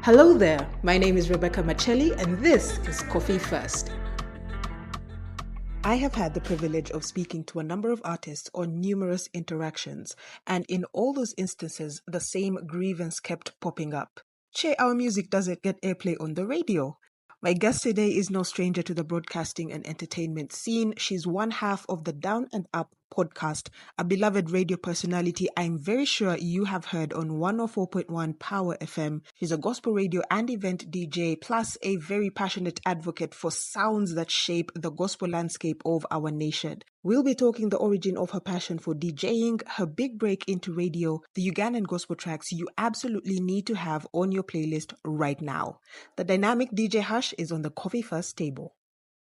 Hello there, my name is Rebecca Machelli and this is Coffee First. I have had the privilege of speaking to a number of artists on numerous interactions, and in all those instances, the same grievance kept popping up. Che, our music doesn't get airplay on the radio. My guest today is no stranger to the broadcasting and entertainment scene. She's one half of the Down and Up podcast, a beloved radio personality I'm very sure you have heard on 104.1 Power FM. She's a gospel radio and event DJ, plus a very passionate advocate for sounds that shape the gospel landscape of our nation. We'll be talking the origin of her passion for DJing, her big break into radio, the Ugandan gospel tracks you absolutely need to have on your playlist right now. The dynamic DJ Hush is on the Coffee First table.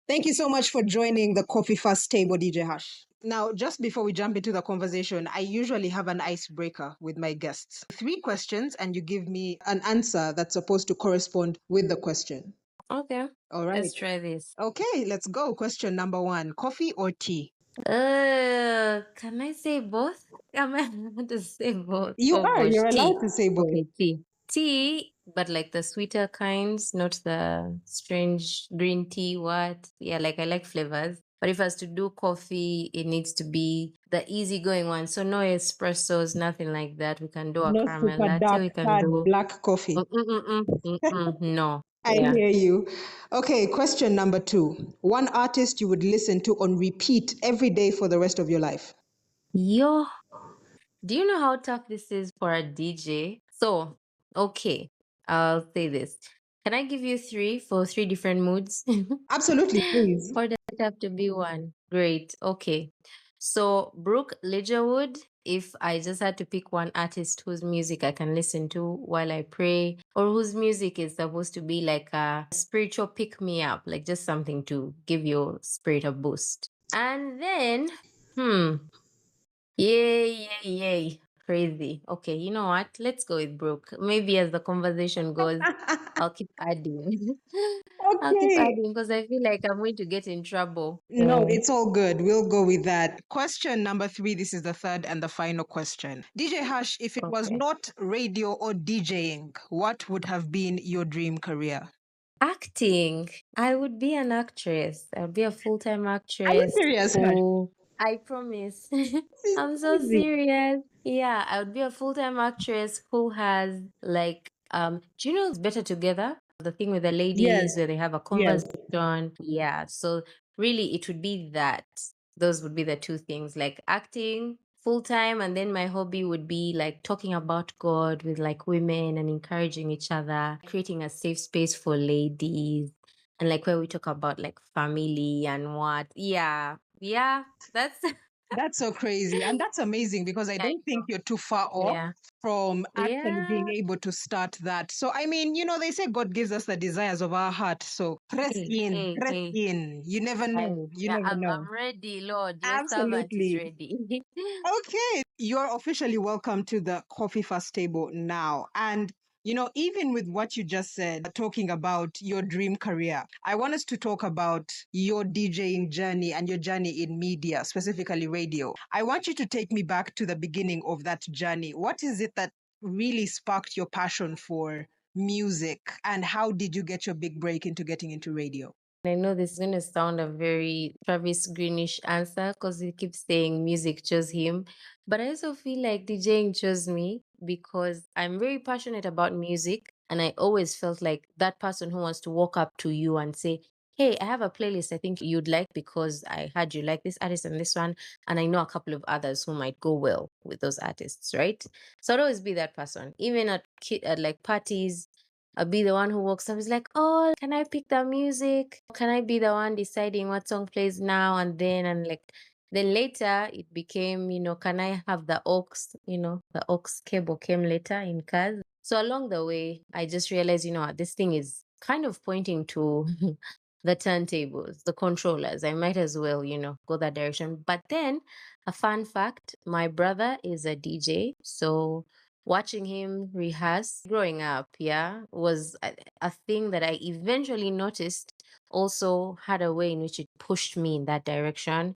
Thank you so much for joining the Coffee First table, DJ Hush. Now, just before we jump into the conversation, I usually have an icebreaker with my guests. 3 questions, and you give me an answer that's supposed to correspond with the question. Okay, All right. let's try this. Okay, let's go. Question number 1, coffee or tea? Can I say both? Am I allowed to say both? You're Tea. allowed to say both. Okay, tea. Tea, but like the sweeter kinds, not the strange green tea. What? Yeah, like I like flavors. But if I was to do coffee, it needs to be the easygoing one. So no espressos, nothing like that. We can do a No caramel super latte. dark, We can hard do black coffee. no. I Yeah. hear you. Okay, question number 2. One artist you would listen to on repeat every day for the rest of your life. Yo, do you know how tough this is for a DJ? So, okay, I'll say this. Can I give you 3 for 3 different moods? Absolutely, please. Or does it have to be one? Great. Okay. So, Brooke Ligerwood, if I just had to pick one artist whose music I can listen to while I pray, or whose music is supposed to be like a spiritual pick me up, like just something to give your spirit a boost. And then, yay. Crazy. Okay, you know what? Let's go with Brooke. Maybe as the conversation goes, I'll keep adding. I'll keep Okay. adding because I feel like I'm going to get in trouble. No, it's all good. We'll go with that. Question number 3. This is the third and the final question. DJ Hush, if it was Okay. not radio or DJing, what would have been your dream career? Acting. I would be an actress. I would be a full-time Are you actress serious, Hush? who I promise. This is I'm so crazy. serious. Yeah, I would be a full-time actress who has like do you know it's Better Together? The thing with the ladies where they have a Yes. conversation. Yeah. So really it would be that. Those would be the 2 things, like acting full time, and then my hobby would be like talking about God with like women and encouraging each other, creating a safe space for ladies, and like where we talk about like family and what. Yeah. That's That's so crazy. And that's amazing because I I don't think know. you're too far off Yeah. from actually being Yeah. able to start that. So, I mean, they say God gives us the desires of our heart. So, press Hey. in. You never know. You Yeah, never know. I'm ready, Lord. Your servant is Absolutely. ready. Okay, you're officially welcome to the Coffee Fast table now. And, even with what you just said, talking about your dream career, I want us to talk about your DJing journey and your journey in media, specifically radio. I want you to take me back to the beginning of that journey. What is it that really sparked your passion for music, and how did you get your big break into getting into radio? I know this is going to sound a very Travis Greenish answer because he keeps saying music chose him. But I also feel like DJing chose me because I'm very passionate about music. And I always felt like that person who wants to walk up to you and say, hey, I have a playlist I think you'd like because I heard you like this artist and this one. And I know a couple of others who might go well with those artists, right? So I'd always be that person. Even at like parties, I'll be the one who walks up. Is like, oh, can I pick the music? Can I be the one deciding what song plays now and then? And like, then later it became, can I have the aux? The aux cable came later in cars. So along the way, I just realized, this thing is kind of pointing to the turntables, the controllers. I might as well, go that direction. But then, a fun fact, my brother is a DJ. So watching him rehearse growing up, was a thing that I eventually noticed also had a way in which it pushed me in that direction.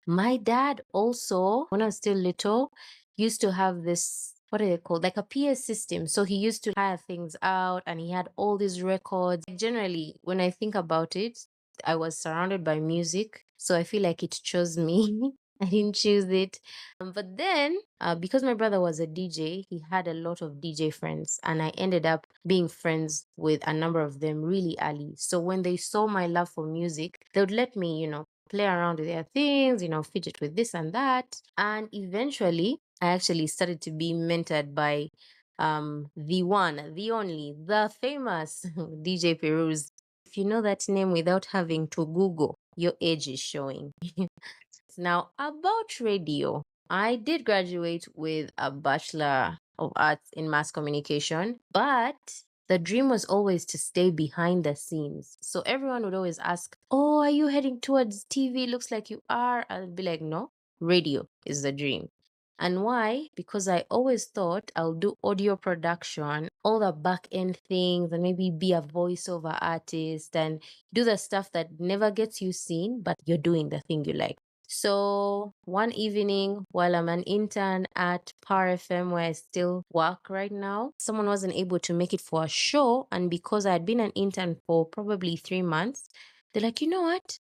My dad also, when I was still little, used to have this what are they called? Like a PA system. So he used to hire things out and he had all these records. Generally, when I think about it, I was surrounded by music. So I feel like it chose me. I didn't choose it. But then, because my brother was a DJ, he had a lot of DJ friends. And I ended up being friends with a number of them really early. So when they saw my love for music, they would let me, play around with their things, fidget with this and that. And eventually, I actually started to be mentored by the one, the only, the famous DJ Peruz. If you know that name without having to Google, your age is showing. Now, about radio, I did graduate with a Bachelor of Arts in Mass Communication, but the dream was always to stay behind the scenes. So everyone would always ask, "Oh, are you heading towards TV? Looks like you are." I'd be like, "No, radio is the dream." And why? Because I always thought I'll do audio production, all the back end things, and maybe be a voiceover artist and do the stuff that never gets you seen, but you're doing the thing you like. So one evening while I'm an intern at Power FM where I still work right now, someone wasn't able to make it for a show. And because I had been an intern for probably 3 months, they're like, you know what?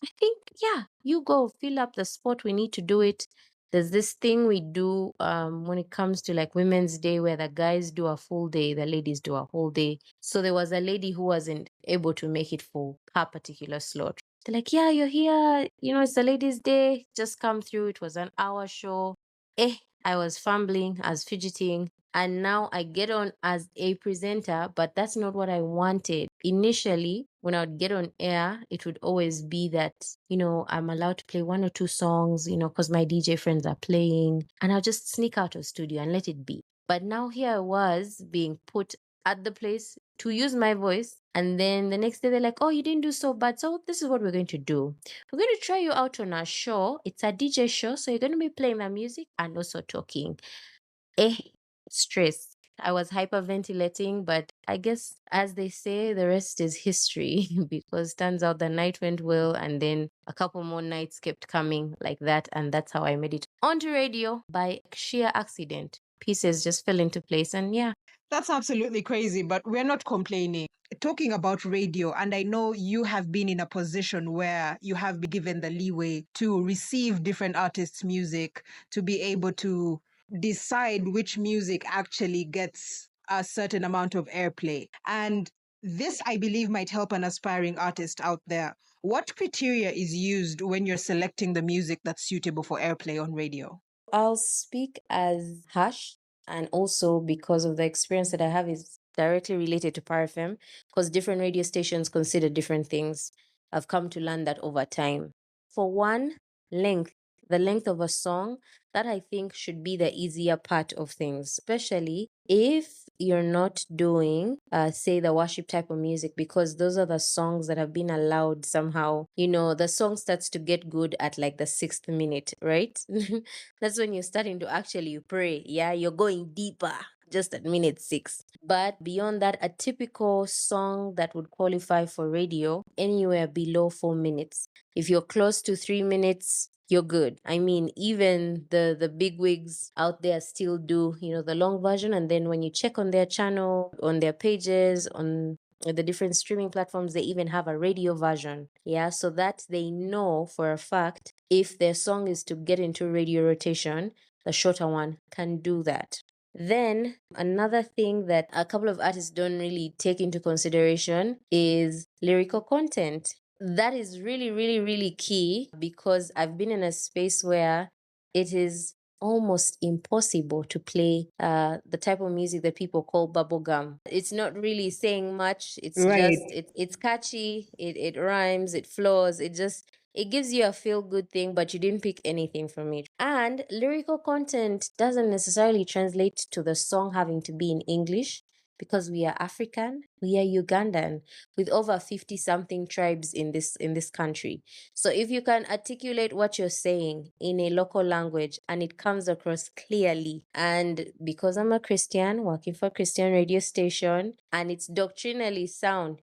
I think, yeah, you go fill up the spot. We need to do it. There's this thing we do when it comes to like Women's Day where the guys do a full day, the ladies do a whole day. So there was a lady who wasn't able to make it for her particular slot. They're like, yeah, you're here. It's the ladies' day. Just come through. It was an hour show. I was fumbling, I was fidgeting, and now I get on as a presenter, but that's not what I wanted. Initially, when I would get on air, it would always be that, I'm allowed to play one or two songs, because my DJ friends are playing, and I'll just sneak out of studio and let it be. But now here I was being put at the place to use my voice. And then the next day they're like, oh, you didn't do so bad. So this is what we're going to do. We're going to try you out on our show. It's a DJ show. So you're going to be playing my music and also talking. Eh, stress. I was hyperventilating, but I guess as they say, the rest is history because turns out the night went well and then a couple more nights kept coming like that. And that's how I made it onto radio by sheer accident. Pieces just fell into place and yeah. That's absolutely crazy, but we're not complaining. Talking about radio, and I know you have been in a position where you have been given the leeway to receive different artists' music, to be able to decide which music actually gets a certain amount of airplay. And this, I believe, might help an aspiring artist out there. What criteria is used when you're selecting the music that's suitable for airplay on radio? I'll speak as Hash, and also because of the experience that I have is directly related to ParaFM, because different radio stations consider different things. I've come to learn that over time. For one, length, the length of a song, that I think should be the easier part of things, especially if you're not doing, say, the worship type of music, because those are the songs that have been allowed somehow. The song starts to get good at like the 6th minute, right? That's when you're starting to actually pray. Yeah, you're going deeper just at minute 6. But beyond that, a typical song that would qualify for radio, anywhere below 4 minutes. If you're close to 3 minutes, you're good. I mean, even the big wigs out there still do, the long version. And then when you check on their channel, on their pages, on the different streaming platforms, they even have a radio version. Yeah, so that they know for a fact if their song is to get into radio rotation, the shorter one can do that. Then another thing that a couple of artists don't really take into consideration is lyrical content. That is really, really, really key because I've been in a space where it is almost impossible to play the type of music that people call bubblegum. It's not really saying much. It's just Right. it's catchy, it rhymes, it flows, it gives you a feel good thing, but you didn't pick anything from it. And lyrical content doesn't necessarily translate to the song having to be in English because we are African, we are Ugandan with over 50 something tribes in this country. So if you can articulate what you're saying in a local language and it comes across clearly, and because I'm a Christian working for a Christian radio station and it's doctrinally sound,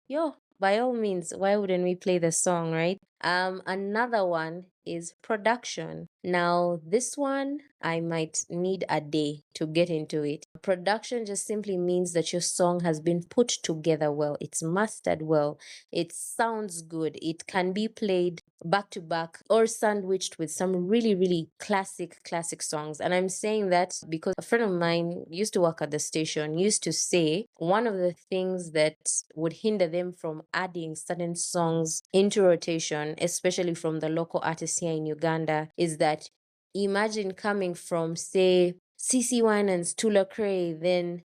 by all means, why wouldn't we play the song, right? Another one is production. Now, this one, I might need a day to get into it. Production just simply means that your song has been put together well, it's mastered well, it sounds good, it can be played back to back or sandwiched with some really, really classic songs. And I'm saying that because a friend of mine used to work at the station, used to say one of the things that would hinder them from adding certain songs into rotation, especially from the local artists here in Uganda, is that imagine coming from, say, CC Winans to Lecrae, then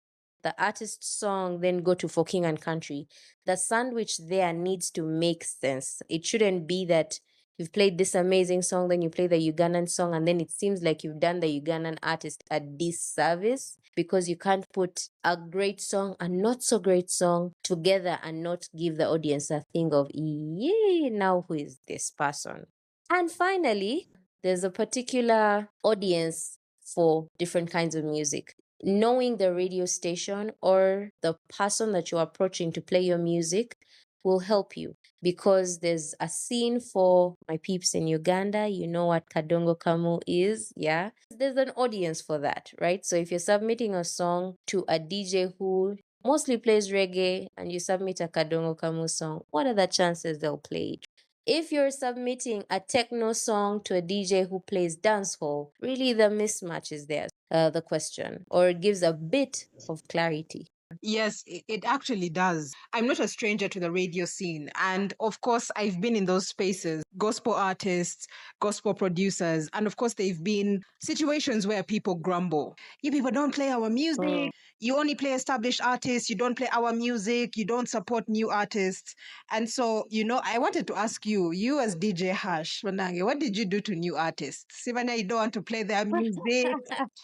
the artist's song, then go to For King and Country. The sandwich there needs to make sense. It shouldn't be that you've played this amazing song, then you play the Ugandan song, and then it seems like you've done the Ugandan artist a disservice because you can't put a great song, a not so great song together and not give the audience a thing of, yay, now who is this person? And finally, there's a particular audience for different kinds of music. Knowing the radio station or the person that you're approaching to play your music will help you because there's a scene for my peeps in Uganda. You know what Kadongo Kamu is, yeah? There's an audience for that, right? So if you're submitting a song to a DJ who mostly plays reggae and you submit a Kadongo Kamu song, what are the chances they'll play it? If you're submitting a techno song to a DJ who plays dancehall, really the mismatch is there, the question, or it gives a bit of clarity. Yes, it actually does. I'm not a stranger to the radio scene. And of course, I've been in those spaces, gospel artists, gospel producers. And of course, they've been situations where people grumble. You people don't play our music. You only play established artists. You don't play our music. You don't support new artists. And so, I wanted to ask you, you as DJ Hash, Wanange, what did you do to new artists? Sivana, you don't want to play their music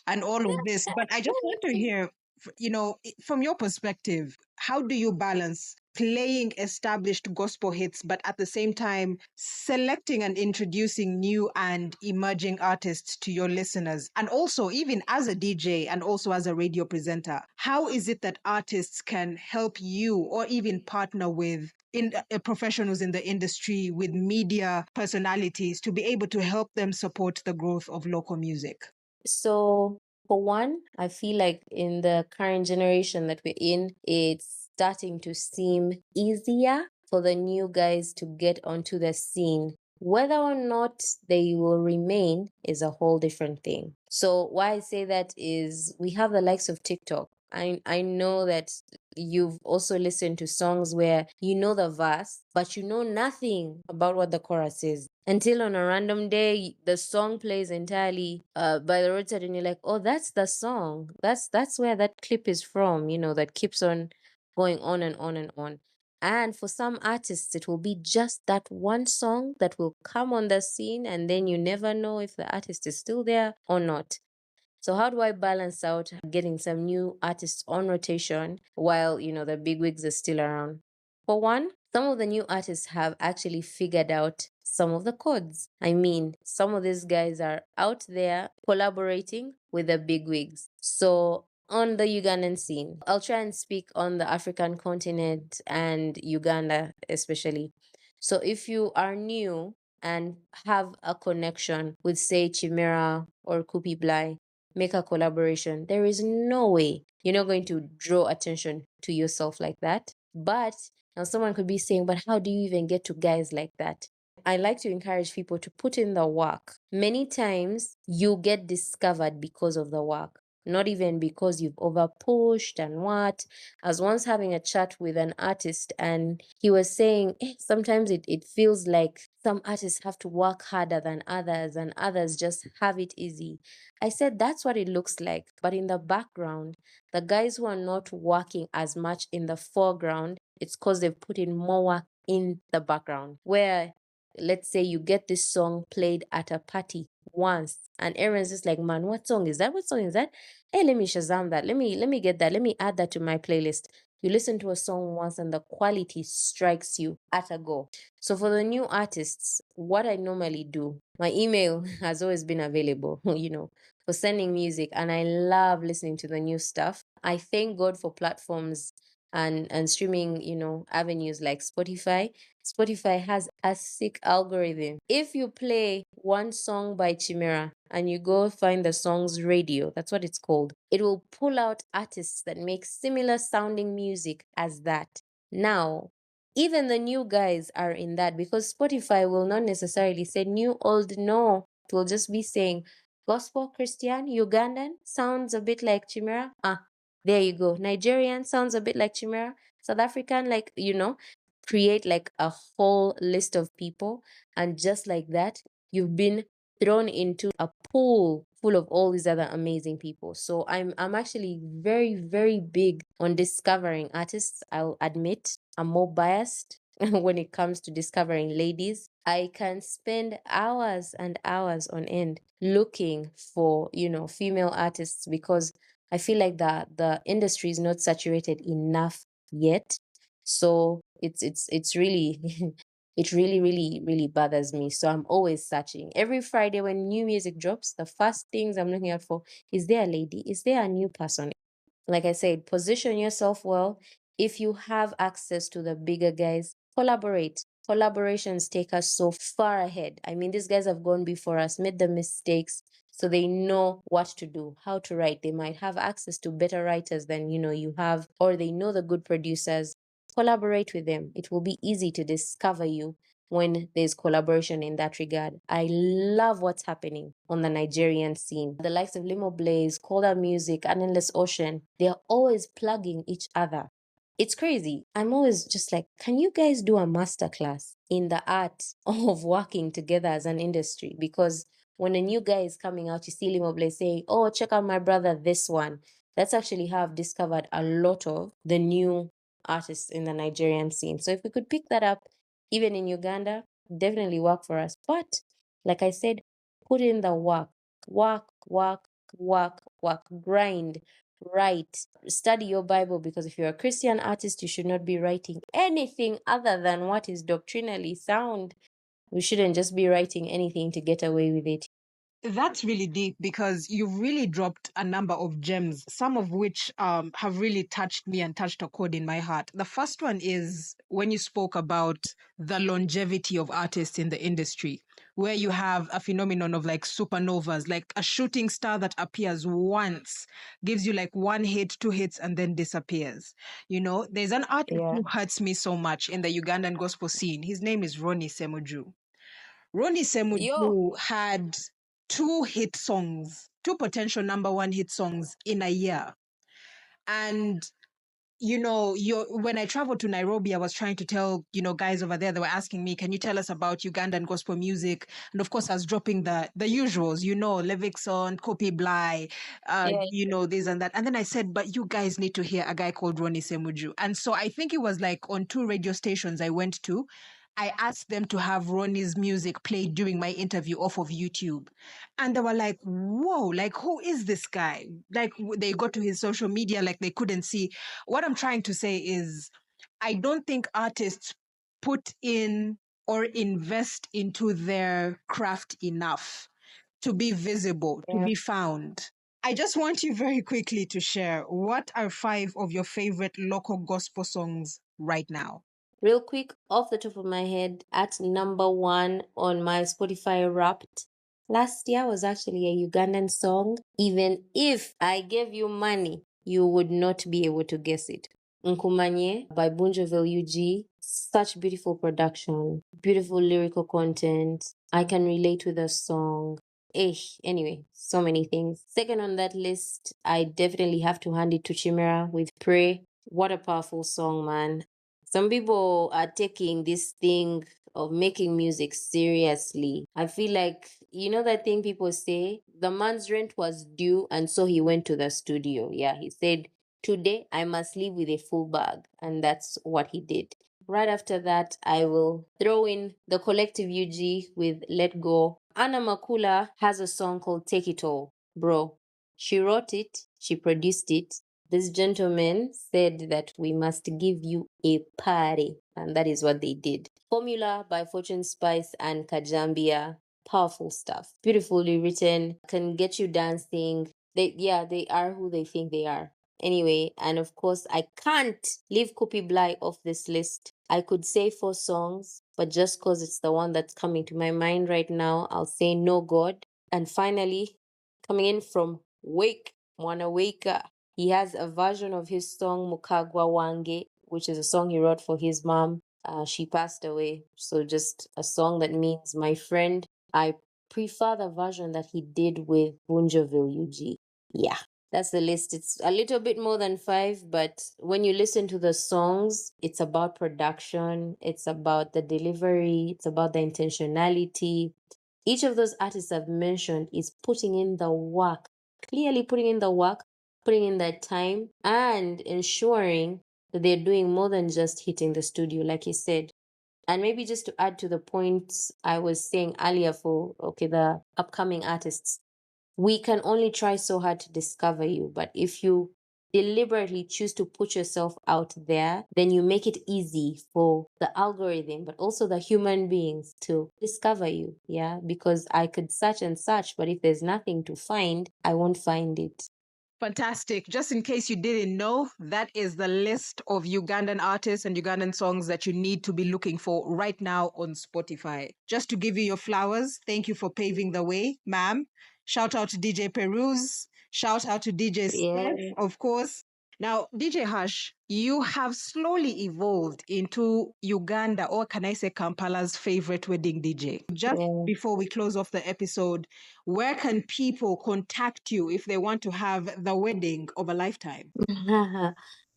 and all of this. But I just want to hear from your perspective, how do you balance playing established gospel hits, but at the same time selecting and introducing new and emerging artists to your listeners? And also, even as a DJ and also as a radio presenter, how is it that artists can help you or even partner with professionals in the industry, with media personalities, to be able to help them support the growth of local music? So, for one, I feel like in the current generation that we're in, it's starting to seem easier for the new guys to get onto the scene. Whether or not they will remain is a whole different thing. So, why I say that is we have the likes of TikTok. I know that you've also listened to songs where you know the verse, but you know nothing about what the chorus is until on a random day the song plays entirely by the roadside, and you're like, oh, that's the song. That's where that clip is from. That keeps on going on and on and on. And for some artists, it will be just that one song that will come on the scene, and then you never know if the artist is still there or not. So how do I balance out getting some new artists on rotation while, the big wigs are still around? For one, some of the new artists have actually figured out some of the codes. I mean, some of these guys are out there collaborating with the big wigs. So on the Ugandan scene, I'll try and speak on the African continent and Uganda especially. So if you are new and have a connection with, say, Chimera or Kupi Bly, make a collaboration, there is no way you're not going to draw attention to yourself like that. But now someone could be saying, but how do you even get to guys like that? I like to encourage people to put in the work. Many times you get discovered because of the work, not even because you've over pushed and what. I was once having a chat with an artist and he was saying, sometimes it feels like some artists have to work harder than others and others just have it easy. I said that's what it looks like. But in the background, the guys who are not working as much in the foreground, it's because they've put in more work in the background. Where, let's say, you get this song played at a party once, and everyone's just like, man, what song is that? What song is that? Hey, let me Shazam that. Let me get that. Let me add that to my playlist. You listen to a song once and the quality strikes you at a go. So for the new artists, what I normally do, my email has always been available, for sending music, and I love listening to the new stuff. I thank God for platforms and streaming, avenues like Spotify has a sick algorithm. If you play one song by Chimera and you go find the song's radio, that's what it's called, it will pull out artists that make similar sounding music as that. Now, even the new guys are in that, because Spotify will not necessarily say new, old, no. It will just be saying gospel, Christian, Ugandan, sounds a bit like Chimera. Ah, there you go. Nigerian sounds a bit like Chimera. South African, like, create like a whole list of people. And just like that, you've been thrown into a pool full of all these other amazing people. So I'm actually very, very big on discovering artists. I'll admit I'm more biased when it comes to discovering ladies. I can spend hours and hours on end looking for, female artists, because I feel like the industry is not saturated enough yet. So it's really it really, really, really bothers me. So I'm always searching. Every Friday when new music drops, the first things I'm looking out for, is there a lady? Is there a new person? Like I said, position yourself well. If you have access to the bigger guys, collaborate. Collaborations take us so far ahead. I mean, these guys have gone before us, made the mistakes, so they know what to do, how to write. They might have access to better writers than you have, or they know the good producers. Collaborate with them. It will be easy to discover you when there's collaboration in that regard. I love what's happening on the Nigerian scene. The likes of Limo Blaze, Cold Out Music, and Endless Ocean, they're always plugging each other. It's crazy. I'm always just like, can you guys do a masterclass in the art of working together as an industry? Because when a new guy is coming out, you see Limo Blaze saying, oh, check out my brother, this one. That's actually how I've discovered a lot of the new artists in the Nigerian scene. So if we could pick that up, even in Uganda, definitely work for us. But like I said, put in the work, work, work, work, work, grind, write, study your Bible, because if you're a Christian artist, you should not be writing anything other than what is doctrinally sound. We shouldn't just be writing anything to get away with it. That's really deep because you've really dropped a number of gems, some of which have really touched me and touched a chord in my heart. The first one is when you spoke about the longevity of artists in the industry, where you have a phenomenon of like supernovas, like a shooting star that appears once, gives you like one hit, two hits, and then disappears. There's an artist Yeah. who hurts me so much in the Ugandan gospel scene. His name is Ronnie Semuju. Ronnie Yo. Semuju had two hit songs, two potential number one hit songs in a year. And when I traveled to Nairobi, I was trying to tell, guys over there, they were asking me, can you tell us about Ugandan gospel music? And of course, I was dropping the usuals, Levixon, Kopi Bly, Yeah. this and that. And then I said, but you guys need to hear a guy called Ronnie Semuju. And so I think it was like on two radio stations I went to, I asked them to have Ronnie's music played during my interview off of YouTube. And they were like, whoa, like, who is this guy? Like, they got to his social media, like, they couldn't see. What I'm trying to say is, I don't think artists put in or invest into their craft enough to be visible, to Yeah. be found. I just want you very quickly to share, what are five of your favorite local gospel songs right now? Real quick, off the top of my head, at number one on my Spotify Wrapped last year was actually a Ugandan song. Even if I gave you money, you would not be able to guess it. Nkumanye by Bunjoville UG. Such beautiful production, beautiful lyrical content. I can relate with the song. Anyway, so many things. Second on that list, I definitely have to hand it to Chimera with Pray. What a powerful song, man. Some people are taking this thing of making music seriously. I feel like, that thing people say, the man's rent was due, and so he went to the studio. Yeah, he said, today I must leave with a full bag. And that's what he did. Right after that, I will throw in the collective UG with Let Go. Anna Makula has a song called Take It All. Bro, she wrote it, she produced it. This gentleman said that we must give you a party, and that is what they did. Formula by Fortune Spice and Kajambia. Powerful stuff. Beautifully written, can get you dancing. They are who they think they are. Anyway, and of course, I can't leave Kupi Bly off this list. I could say 4 songs, but just because it's the one that's coming to my mind right now, I'll say No God. And finally, coming in from Wake, Mwana Weka, he has a version of his song Mukagwa Wange, which is a song he wrote for his mom. She passed away. So just a song that means my friend. I prefer the version that he did with Bunjaville UG. Yeah, that's the list. It's a little bit more than 5, but when you listen to the songs, it's about production, it's about the delivery, it's about the intentionality. Each of those artists I've mentioned is putting in the work, clearly putting in the work, putting in that time, and ensuring that they're doing more than just hitting the studio, like you said. And maybe just to add to the points I was saying earlier for the upcoming artists, we can only try so hard to discover you, but if you deliberately choose to put yourself out there, then you make it easy for the algorithm, but also the human beings to discover you. Yeah, because I could search and search, but if there's nothing to find, I won't find it. Fantastic. Just in case you didn't know, that is the list of Ugandan artists and Ugandan songs that you need to be looking for right now on Spotify. Just to give you your flowers, thank you for paving the way, ma'am. Shout out to DJ Peruz. Shout out to DJ Yeah, Steph, of course. Now, DJ Hush, you have slowly evolved into Uganda, or can I say Kampala's favorite wedding DJ. Just yeah. before we close off the episode, where can people contact you if they want to have the wedding of a lifetime?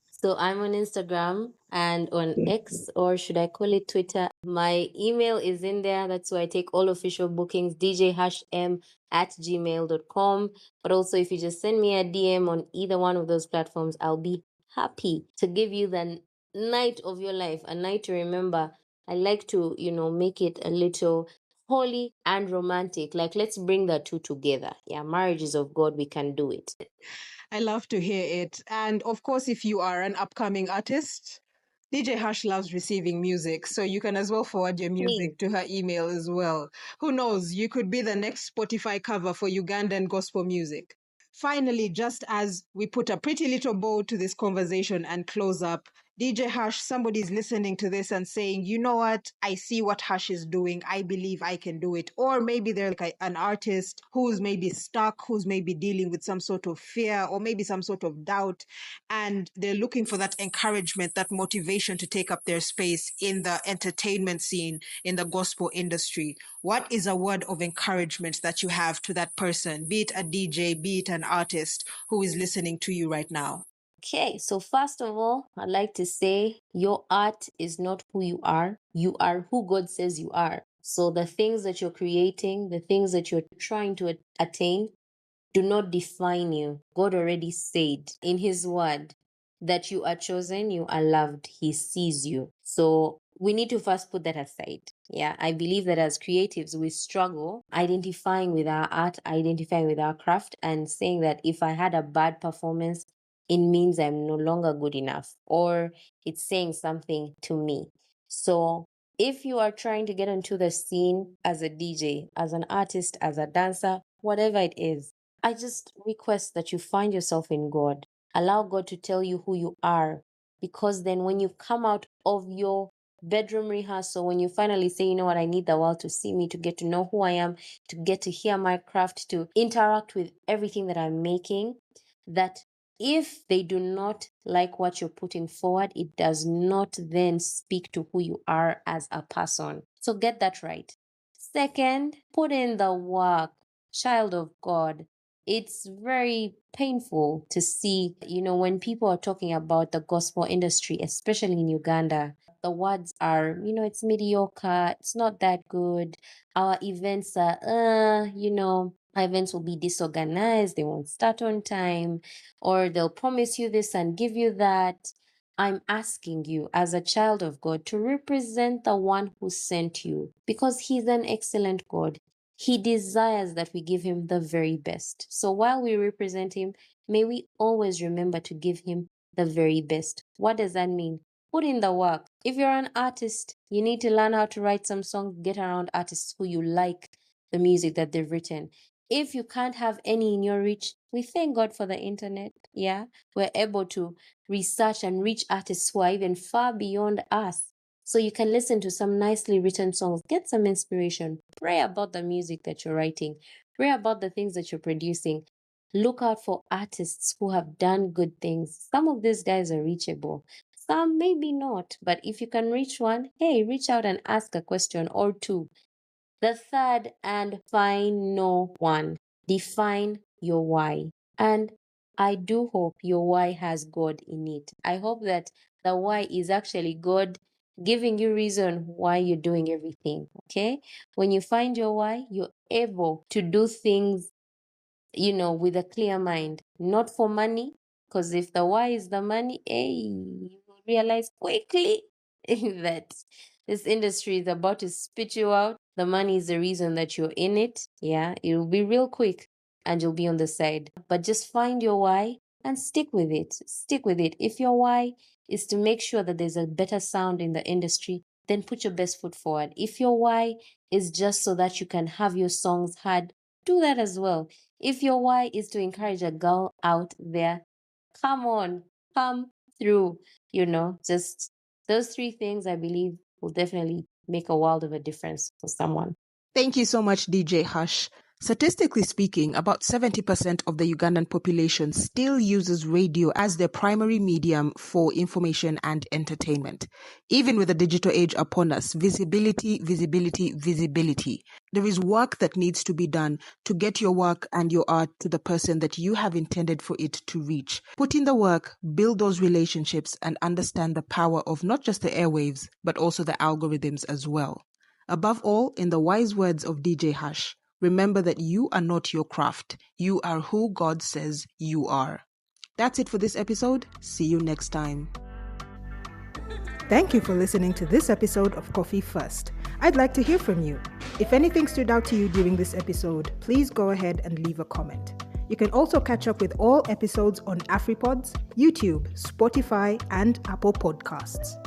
So I'm on Instagram and on X, or should I call it Twitter? My email is in there. That's where I take all official bookings, djhm@gmail.com. But also, if you just send me a DM on either one of those platforms, I'll be happy to give you the night of your life, a night to remember. I like to, make it a little holy and romantic. Like, let's bring the two together. Yeah, marriage is of God. We can do it. I love to hear it. And of course, if you are an upcoming artist, DJ Hush loves receiving music, so you can as well forward your Please. music to her email as well. Who knows, you could be the next Spotify cover for Ugandan gospel music. Finally, just as we put a pretty little bow to this conversation and close up, DJ Hush, somebody's listening to this and saying, you know what? I see what Hush is doing. I believe I can do it. Or maybe they're like an artist who's maybe stuck, who's maybe dealing with some sort of fear or maybe some sort of doubt. And they're looking for that encouragement, that motivation to take up their space in the entertainment scene, in the gospel industry. What is a word of encouragement that you have to that person, be it a DJ, be it an artist who is listening to you right now? Okay, so first of all, I'd like to say your art is not who you are. You are who God says you are. So the things that you're creating, the things that you're trying to attain, do not define you. God already said in His word that you are chosen, you are loved, He sees you. So we need to first put that aside. Yeah, I believe that as creatives, we struggle identifying with our art, identifying with our craft, and saying that if I had a bad performance, it means I'm no longer good enough, or it's saying something to me. So if you are trying to get onto the scene as a DJ, as an artist, as a dancer, whatever it is, I just request that you find yourself in God. Allow God to tell you who you are. Because then when you come out of your bedroom rehearsal, when you finally say, you know what, I need the world to see me, to get to know who I am, to get to hear my craft, to interact with everything that I'm making, that if they do not like what you're putting forward, it does not then speak to who you are as a person. So get that right. Second, put in the work. Child of God, it's very painful to see, when people are talking about the gospel industry, especially in Uganda, the words are, it's mediocre, it's not that good. Our events are, our events will be disorganized, they won't start on time, or they'll promise you this and give you that. I'm asking you, as a child of God, to represent the one who sent you because he's an excellent God. He desires that we give him the very best. So while we represent him, may we always remember to give him the very best. What does that mean? Put in the work. If you're an artist, you need to learn how to write some songs, get around artists who you like the music that they've written. If you can't have any in your reach, we thank God for the internet. Yeah, we're able to research and reach artists who are even far beyond us. So you can listen to some nicely written songs, get some inspiration, pray about the music that you're writing, pray about the things that you're producing. Look out for artists who have done good things. Some of these guys are reachable, some maybe not, but if you can reach one, hey, reach out and ask a question or two. The third and final one, define your why. And I do hope your why has God in it. I hope that the why is actually God giving you reason why you're doing everything. Okay? When you find your why, you're able to do things, with a clear mind, not for money. Because if the why is the money, hey, you will realize quickly that this industry is about to spit you out. The money is the reason that you're in it. Yeah, it will be real quick and you'll be on the side. But just find your why and stick with it. Stick with it. If your why is to make sure that there's a better sound in the industry, then put your best foot forward. If your why is just so that you can have your songs heard, do that as well. If your why is to encourage a girl out there, come on, come through. Just those three things I believe will definitely make a world of a difference for someone. Thank you so much, DJ Hush. Statistically speaking, about 70% of the Ugandan population still uses radio as their primary medium for information and entertainment. Even with the digital age upon us, visibility, visibility, visibility. There is work that needs to be done to get your work and your art to the person that you have intended for it to reach. Put in the work, build those relationships, and understand the power of not just the airwaves, but also the algorithms as well. Above all, in the wise words of DJ Hush, remember that you are not your craft. You are who God says you are. That's it for this episode. See you next time. Thank you for listening to this episode of Coffee First. I'd like to hear from you. If anything stood out to you during this episode, please go ahead and leave a comment. You can also catch up with all episodes on AfriPods, YouTube, Spotify, and Apple Podcasts.